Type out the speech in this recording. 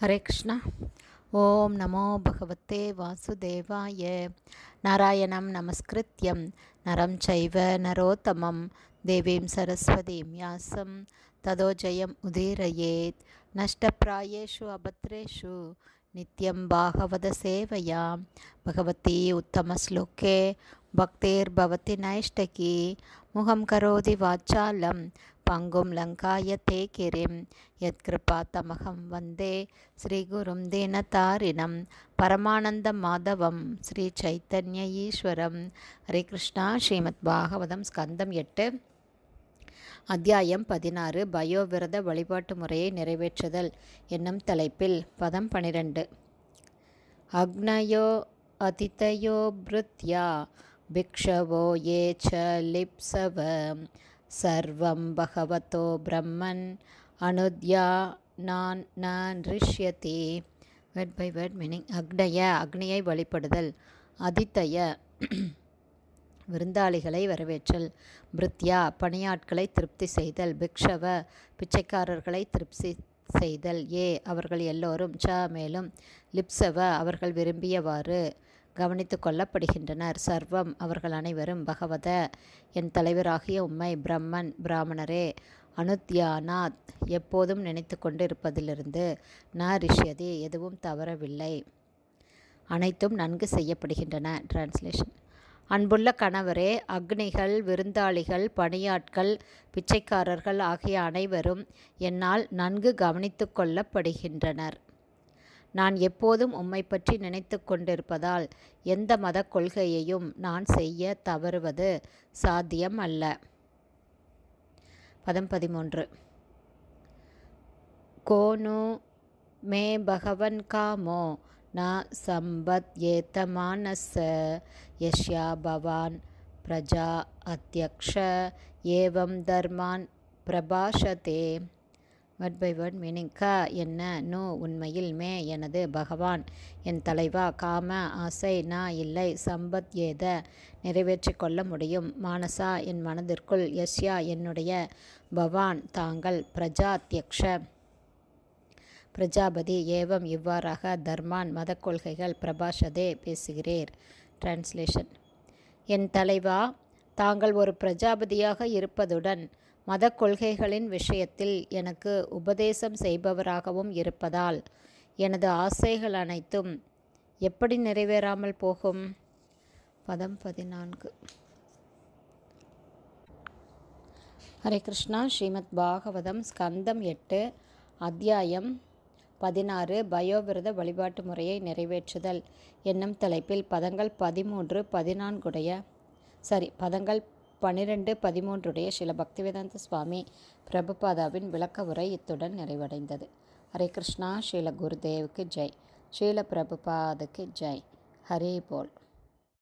हरे कृष्ण। ओम नमो भगवते वासुदेवाय। नारायणं नमस्कृत्यं नरं चैव नरोत्तमं देवीं सरस्वतीं व्यासं ततो जयम् उदीरयेत्। नष्टप्रायेषु अभद्रेषु नित्यं भागवत सेवया भगवती उत्तमश्लोके भक्तिर्भवति नैष्टकी। मुखं करोति वाचालं पंगुं लङ्कायते गिरिं यत्कृपातमहं वन्दे श्रीगुरुं दीनतारिणं परमानन्दं माधवं श्रीचैतन्य ईश्वरं। हरे कृष्णा. ஸ்ரீமத் பாகவதம் ஸ்கந்தம் 8 அத்தியாயம் 16 பயோவிரத வழிபாட்டு முறையை நிறைவேற்றுதல் என்னும் தலைப்பில் பதம் 12. அக்னயோ அதிதயோ ப்ருத்யா பிக்ஷவோ ஏ ச லிப்சவ சர்வம் பகவதோ பிரம்மன் அனுத்யா நான் ந ரிஷ்யதி. Word by word meaning. அக்னியை வழிபடுதல், அதிதய விருந்தாளிகளை வரவேற்றல், பிருத்யா பணியாட்களை திருப்தி செய்தல், பிக்ஷவ பிச்சைக்காரர்களை திருப்தி செய்தல், ஏ அவர்கள் எல்லோரும், ச மேலும், லிப்சவ அவர்கள் விரும்பியவாறு கவனித்து கொள்ளப்படுகின்றனர், சர்வம் அவர்கள் அனைவரும், பகவத என் தலைவராகிய உம்மை, பிரம்மன் பிராமணரே, அனுத்யானாத் எப்போதும் நினைத்து கொண்டிருப்பதிலிருந்து, ந ரிஷ்யதி எதுவும் தவறவில்லை, அனைத்தும் நன்கு செய்யப்படுகின்றன. டிரான்ஸ்லேஷன். அன்புள்ள கணவரே, அக்னிகள், விருந்தாளிகள், பணியாட்கள், பிச்சைக்காரர்கள் ஆகிய அனைவரும் என்னால் நன்கு கவனித்து கொள்ளப்படுகின்றனர். நான் எப்போதும் உம்மை பற்றி நினைத்து கொண்டிருப்பதால் எந்த மத கொள்கையையும் நான் செய்ய தவறுவது சாத்தியம் அல்ல. பதம் 13. கோனு மே பகவன் காமோ ந சம்பத் ஏதமானஸ்ஸ யஷ்யா பவான் பிரஜா அத்யக்ஷ ஏவம் தர்மான் பிரபாஷதே. Word by word meaning. க என்ன, நோ உண்மையில், மே எனது, பகவான் என் தலைவா, காம ஆசை, ந இல்லை, சம்பத் ஏத நிறைவேற்றி கொள்ள முடியும், மானசா என் மனதிற்குள், யஸ்யா என்னுடைய, பவான் தாங்கள், பிரஜா அத்யக்ஷ பிரஜாபதி, ஏவம் இவ்வாறாக, தர்மான் மத கொள்கைகள், பிரபாஷதே பேசுகிறீர். டிரான்ஸ்லேஷன். என் தலைவா, தாங்கள் ஒரு பிரஜாபதியாக இருப்பதுடன் மத கொள்கைகளின் விஷயத்தில் எனக்கு உபதேசம் செய்பவராகவும் இருப்பதால் எனது ஆசைகள் அனைத்தும் எப்படி நிறைவேறாமல் போகும்? பதம் 14. ஹரே கிருஷ்ணா. ஸ்ரீமத் பாகவதம் ஸ்கந்தம் 8 அத்தியாயம் 16 பயோவிரத வழிபாட்டு முறையை நிறைவேற்றுதல் என்னும் தலைப்பில் பதங்கள் 12-13 ஸ்ரீல பக்திவேதாந்த சுவாமி பிரபுபாதாவின் விளக்க உரை இத்துடன் நிறைவடைந்தது. ஹரே கிருஷ்ணா. ஸ்ரீல குருதேவுக்கு ஜெய். ஸ்ரீல பிரபுபாதுக்கு ஜெய். ஹரே போல்.